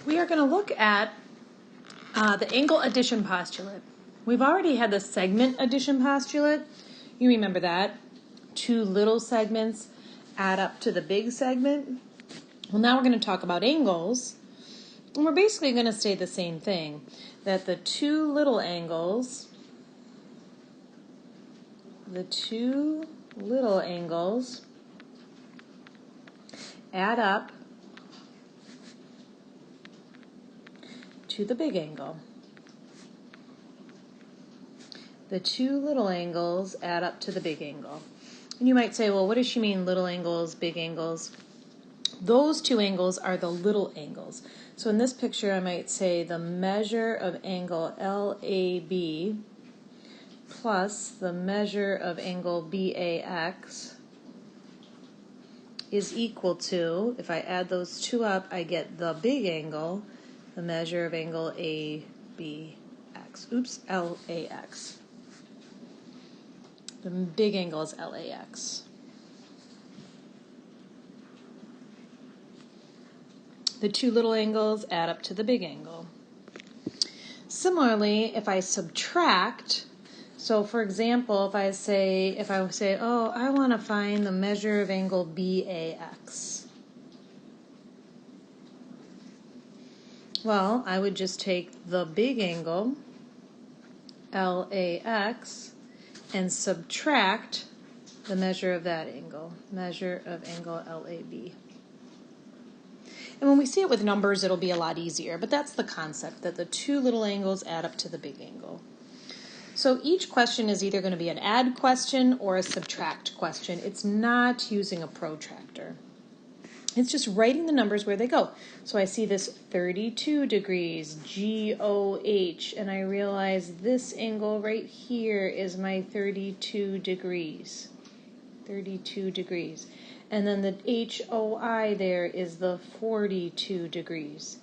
We are going to look at the angle addition postulate. We've already had the segment addition postulate. You remember that. Two little segments add up to the big segment. Well, now we're going to talk about angles. And we're basically going to say the same thing, that the two little angles add up to the big angle. The two little angles add up to the big angle. And you might say, well, what does she mean, little angles, big angles? Those two angles are the little angles. So in this picture, I might say the measure of angle LAB plus the measure of angle BAX is equal to, if I add those two up, I get the big angle, the measure of angle LAX. The big angle is LAX. The two little angles add up to the big angle. Similarly, if I subtract, so for example, if I say, oh, I want to find the measure of angle BAX. Well, I would just take the big angle, LAX, and subtract the measure of that angle, measure of angle LAB. And when we see it with numbers, it'll be a lot easier, but that's the concept, that the two little angles add up to the big angle. So each question is either going to be an add question or a subtract question. It's not using a protractor. It's just writing the numbers where they go. So I see this 32 degrees, GOH, and I realize this angle right here is my 32 degrees. 32 degrees. And then the HOI there is the 42 degrees.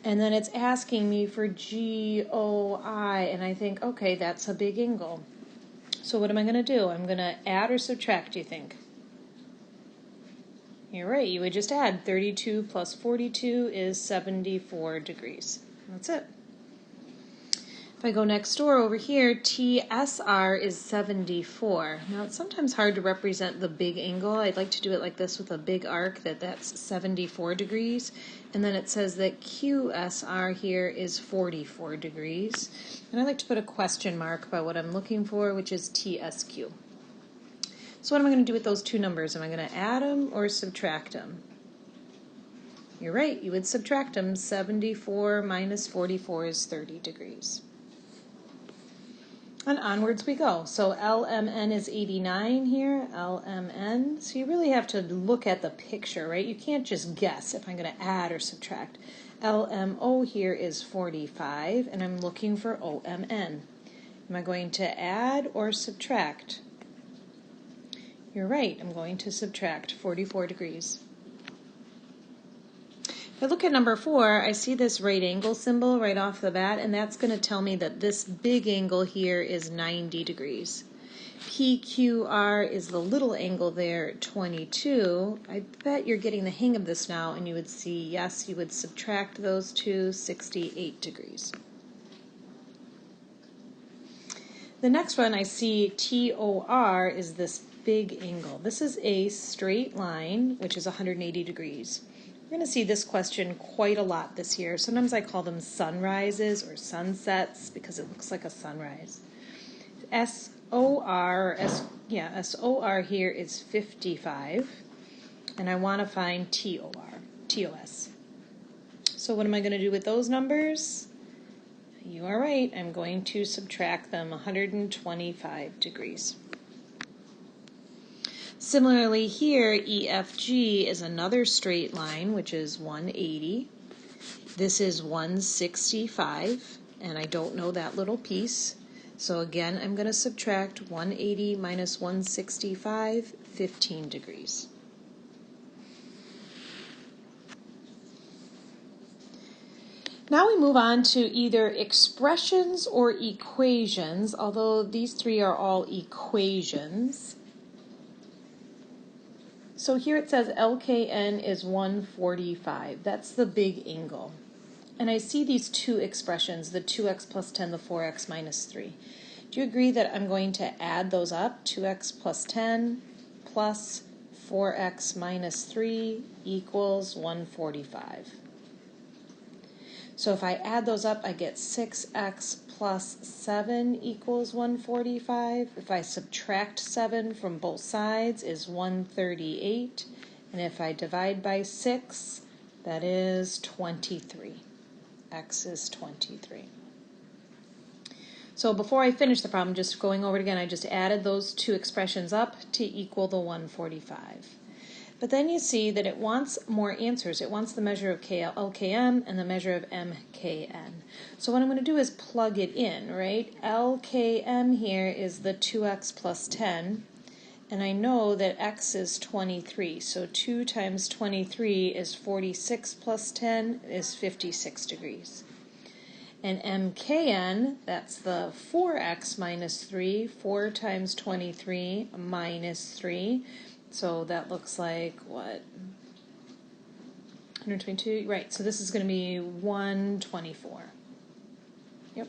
And then it's asking me for GOI, and I think, okay, that's a big angle. So what am I going to do? I'm going to add or subtract, do you think? You're right, you would just add 32 plus 42 is 74 degrees. That's it. If I go next door over here, TSR is 74. Now it's sometimes hard to represent the big angle. I'd like to do it like this with a big arc, that's 74 degrees. And then it says that QSR here is 44 degrees. And I like to put a question mark by what I'm looking for, which is TSQ. So what am I going to do with those two numbers? Am I going to add them or subtract them? You're right, you would subtract them. 74 minus 44 is 30 degrees. And onwards we go. So LMN is 89 here, LMN. So you really have to look at the picture, right? You can't just guess if I'm going to add or subtract. LMO here is 45, and I'm looking for OMN. Am I going to add or subtract? You're right, I'm going to subtract 44 degrees. If I look at number 4, I see this right angle symbol right off the bat, and that's going to tell me that this big angle here is 90 degrees. PQR is the little angle there, 22. I bet you're getting the hang of this now, and you would see, yes, you would subtract those two, 68 degrees. The next one I see TOR is this big angle. This is a straight line, which is 180 degrees. We're going to see this question quite a lot this year. Sometimes I call them sunrises or sunsets because it looks like a sunrise. SOR here is 55, and I want to find TOS. So what am I going to do with those numbers? You are right, I'm going to subtract them 125 degrees. Similarly here, EFG is another straight line, which is 180. This is 165, and I don't know that little piece. So again, I'm going to subtract 180 minus 165, 15 degrees. Now we move on to either expressions or equations, although these three are all equations. So here it says LKN is 145. That's the big angle. and I see these two expressions, the 2x plus 10, the 4x minus 3. Do you agree that I'm going to add those up? 2x plus 10 plus 4x minus 3 equals 145. So if I add those up, I get 6x plus 7 equals 145. If I subtract 7 from both sides is 138. And if I divide by 6, that is 23. X is 23. So before I finish the problem, just going over it again, I just added those two expressions up to equal the 145. But then you see that it wants more answers. It wants the measure of LKM and the measure of MKN. So what I'm going to do is plug it in, right? LKM here is the 2x plus 10, and I know that x is 23. So 2 times 23 is 46 plus 10 is 56 degrees. And MKN, that's the 4x minus 3, 4 times 23 minus 3. So that looks like, what, 122? Right, so this is going to be 124. Yep.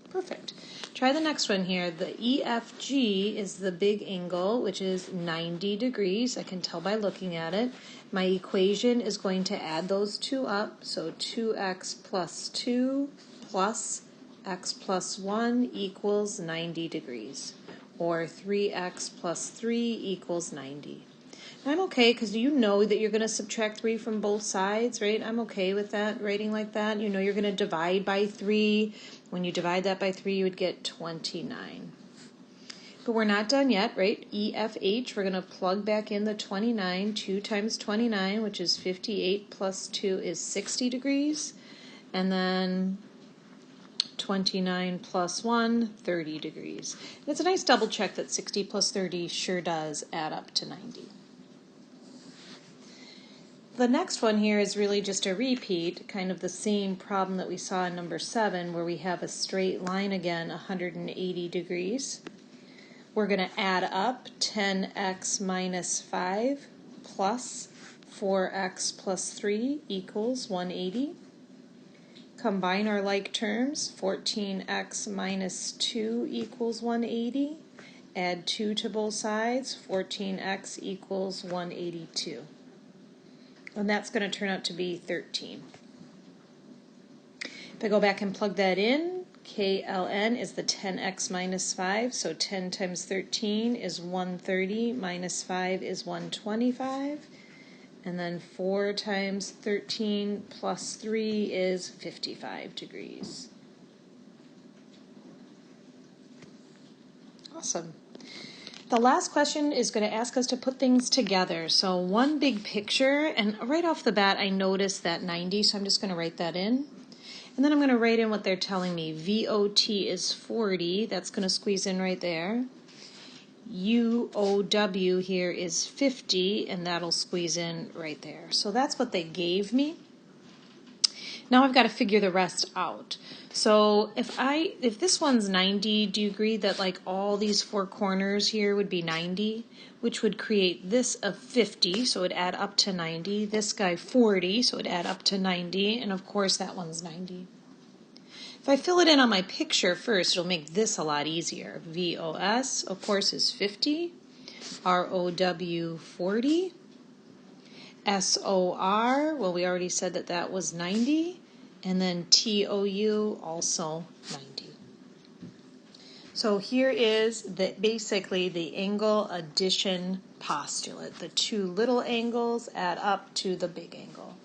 Perfect. Try the next one here. The EFG is the big angle, which is 90 degrees. I can tell by looking at it. My equation is going to add those two up. So 2x plus 2 plus x plus 1 equals 90 degrees. Or 3x plus 3 equals 90. I'm okay because you know that you're going to subtract 3 from both sides, right? I'm okay with that, writing like that. You know you're going to divide by 3. When you divide that by 3, you would get 29. But we're not done yet, right? EFH, we're going to plug back in the 29. 2 times 29, which is 58, plus 2 is 60 degrees. And then 29 plus 1, 30 degrees. And it's a nice double check that 60 plus 30 sure does add up to 90. The next one here is really just a repeat, kind of the same problem that we saw in number 7, where we have a straight line again, 180 degrees. We're going to add up 10x minus 5 plus 4x plus 3 equals 180. Combine our like terms, 14x minus 2 equals 180. Add 2 to both sides, 14x equals 182. And that's going to turn out to be 13. If I go back and plug that in, KLN is the 10x minus 5, so 10 times 13 is 130, minus 5 is 125, and then 4 times 13 plus 3 is 55 degrees. Awesome. The last question is going to ask us to put things together. So one big picture, and right off the bat I noticed that 90, so I'm just going to write that in. And then I'm going to write in what they're telling me. VOT is 40, that's going to squeeze in right there. UOW here is 50, and that'll squeeze in right there. So that's what they gave me. Now I've got to figure the rest out. So if this one's 90, do you agree that like all these four corners here would be 90, which would create this of 50, so it would add up to 90, this guy 40, so it would add up to 90, and of course that one's 90. If I fill it in on my picture first, it'll make this a lot easier. VOS, of course, is 50, ROW 40, SOR, well, we already said that that was 90, and then TOU, also 90. So here is basically the angle addition postulate. The two little angles add up to the big angle.